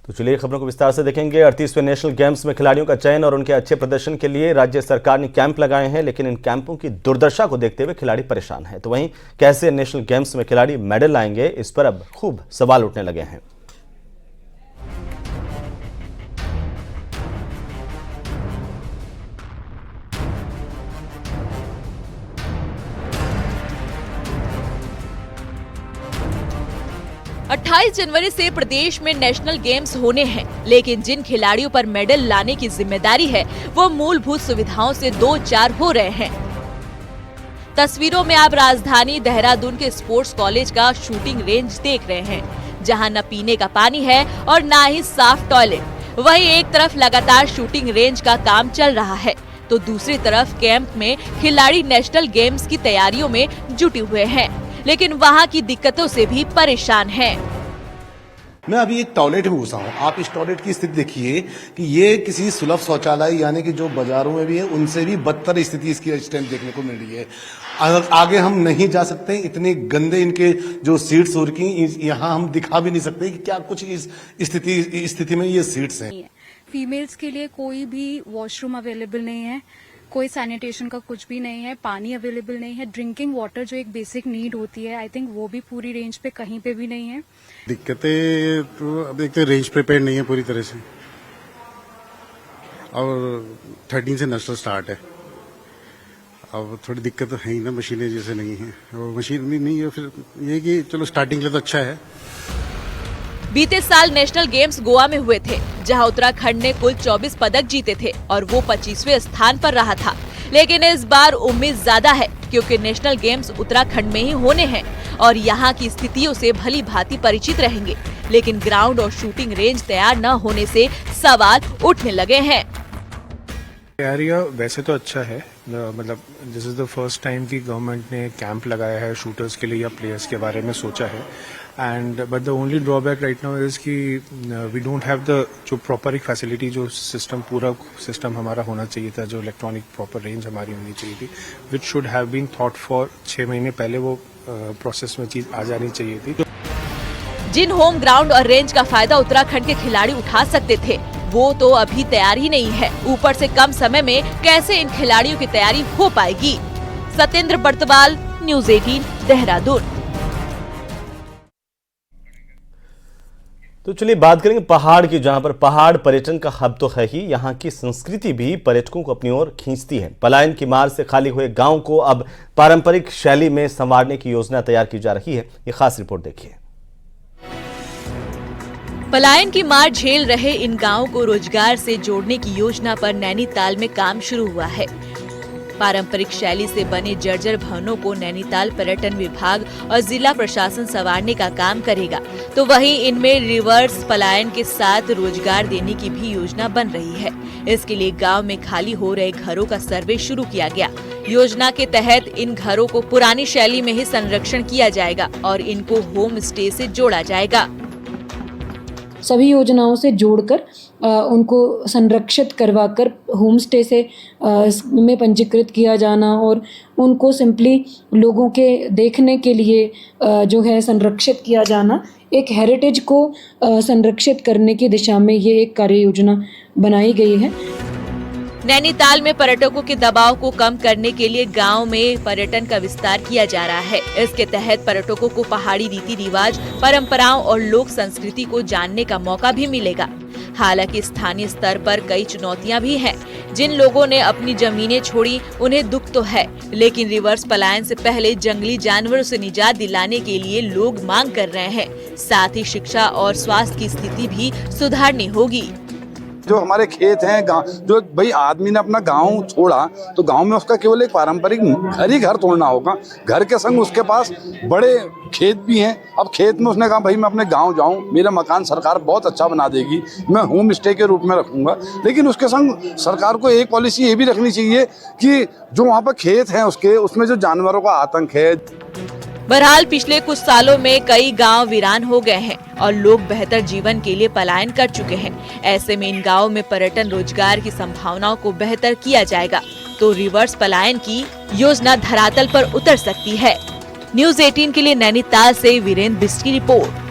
तो चलिए खबरों को विस्तार से देखेंगे। 38वें नेशनल गेम्स में खिलाड़ियों का चयन और उनके अच्छे प्रदर्शन के लिए राज्य सरकार ने कैंप लगाए हैं, लेकिन इन कैंपों की दुर्दशा को देखते हुए खिलाड़ी परेशान हैं। तो वहीं कैसे नेशनल गेम्स में खिलाड़ी मेडल लाएंगे, इस पर अब खूब सवाल उठने लगे हैं। अट्ठाईस जनवरी से प्रदेश में नेशनल गेम्स होने हैं, लेकिन जिन खिलाड़ियों पर मेडल लाने की जिम्मेदारी है वो मूलभूत सुविधाओं से दो चार हो रहे हैं। तस्वीरों में आप राजधानी देहरादून के स्पोर्ट्स कॉलेज का शूटिंग रेंज देख रहे हैं, जहां न पीने का पानी है और न ही साफ टॉयलेट। वहीं एक तरफ लगातार शूटिंग रेंज का काम चल रहा है, तो दूसरी तरफ कैंप में खिलाड़ी नेशनल गेम्स की तैयारियों में जुटे हुए हैं, लेकिन वहां की दिक्कतों से भी परेशान हैं। मैं अभी एक टॉयलेट में घुसा हूँ। आप इस टॉयलेट की स्थिति देखिए कि ये किसी सुलभ शौचालय यानी कि जो बाजारों में भी है उनसे भी बदतर स्थिति इसकी इस टाइम देखने को मिल रही है। आगे हम नहीं जा सकते, इतने गंदे इनके जो सीट्स हो रखी, यहाँ हम दिखा भी नहीं सकते कि क्या कुछ इस स्थिति में ये सीट्स हैं। फीमेल्स के लिए कोई भी वॉशरूम अवेलेबल नहीं है, कोई सैनिटेशन का कुछ भी नहीं है, पानी अवेलेबल नहीं है, ड्रिंकिंग वाटर जो एक बेसिक नीड होती है, आई थिंक वो भी पूरी रेंज पे कहीं पे भी नहीं है। दिक्कतें तो अब एक तो रेंज प्रिपेयर नहीं है पूरी तरह से, और 13 से नेशनल स्टार्ट है। अब थोड़ी दिक्कत तो है ही ना, मशीनें जैसे नहीं है, और मशीन भी नहीं है, फिर ये कि चलो स्टार्टिंग के लिए तो अच्छा है। बीते साल नेशनल गेम्स गोवा में हुए थे, जहां उत्तराखंड ने कुल 24 पदक जीते थे और वो 25वें स्थान पर रहा था। लेकिन इस बार उम्मीद ज्यादा है, क्योंकि नेशनल गेम्स उत्तराखंड में ही होने हैं और यहाँ की स्थितियों से भली भांति परिचित रहेंगे। लेकिन ग्राउंड और शूटिंग रेंज तैयार न होने से सवाल उठने लगे हैं। एरिया वैसे तो अच्छा है, मतलब this is the first time कि गवर्नमेंट ने कैंप लगाया है शूटर्स के लिए या प्लेयर्स के बारे में सोचा है। And but the only drawback right now is कि वी डोंट हैव द जो प्रॉपर एक फैसिलिटी, जो सिस्टम पूरा सिस्टम हमारा होना चाहिए था, जो इलेक्ट्रॉनिक प्रॉपर रेंज हमारी होनी चाहिए थी, which should have been thought for 6 महीने पहले वो प्रोसेस में चीज आ जानी चाहिए थी। जिन होम ग्राउंड और रेंज का फायदा उत्तराखंड के खिलाड़ी उठा सकते थे, वो तो अभी तैयार ही नहीं है। ऊपर से कम समय में कैसे इन खिलाड़ियों की तैयारी हो पाएगी। सत्येंद्र बर्तवाल, न्यूज़ 18 देहरादून। तो चलिए बात करेंगे पहाड़ की, जहां पर पहाड़ पर्यटन का हब तो है ही, यहां की संस्कृति भी पर्यटकों को अपनी ओर खींचती है। पलायन की मार से खाली हुए गांव को अब पारंपरिक शैली में संवारने की योजना तैयार की जा रही है। ये खास रिपोर्ट देखिए। पलायन की मार झेल रहे इन गांवों को रोजगार से जोड़ने की योजना पर नैनीताल में काम शुरू हुआ है। पारंपरिक शैली से बने जर्जर भवनों को नैनीताल पर्यटन विभाग और जिला प्रशासन संवारने का काम करेगा, तो वहीं इनमें रिवर्स पलायन के साथ रोजगार देने की भी योजना बन रही है। इसके लिए गांव में खाली हो रहे घरों का सर्वे शुरू किया गया। योजना के तहत इन घरों को पुरानी शैली में ही संरक्षण किया जाएगा और इनको होम स्टे से जोड़ा जाएगा। सभी योजनाओं से जोड़कर उनको संरक्षित करवाकर होम स्टे से में पंजीकृत किया जाना और उनको सिंपली लोगों के देखने के लिए जो है संरक्षित किया जाना, एक हेरिटेज को संरक्षित करने की दिशा में ये एक कार्य योजना बनाई गई है। नैनीताल में पर्यटकों के दबाव को कम करने के लिए गांव में पर्यटन का विस्तार किया जा रहा है। इसके तहत पर्यटकों को पहाड़ी रीति रिवाज, परंपराओं और लोक संस्कृति को जानने का मौका भी मिलेगा। हालांकि स्थानीय स्तर पर कई चुनौतियां भी हैं। जिन लोगों ने अपनी जमीनें छोड़ी उन्हें दुख तो है, लेकिन रिवर्स पलायन से पहले जंगली जानवरों से निजात दिलाने के लिए लोग मांग कर रहे हैं। साथ ही शिक्षा और स्वास्थ्य की स्थिति भी सुधारनी होगी। जो हमारे खेत हैं, जो भाई आदमी ने अपना गांव छोड़ा तो गांव में उसका केवल एक पारंपरिक घर ही घर तोड़ना होगा। घर के संग उसके पास बड़े खेत भी हैं। अब खेत में उसने कहा भाई मैं अपने गांव जाऊं, मेरा मकान सरकार बहुत अच्छा बना देगी, मैं होम स्टे के रूप में रखूंगा। लेकिन उसके संग सरकार को एक पॉलिसी ये भी रखनी चाहिए कि जो वहाँ पर खेत हैं उसमें जो जानवरों का आतंक है। बहरहाल पिछले कुछ सालों में कई गांव वीरान हो गए हैं और लोग बेहतर जीवन के लिए पलायन कर चुके हैं। ऐसे में इन गांवों में पर्यटन रोजगार की संभावनाओं को बेहतर किया जाएगा, तो रिवर्स पलायन की योजना धरातल पर उतर सकती है। न्यूज़ 18 के लिए नैनीताल से वीरेंद्र बिस्ट की रिपोर्ट।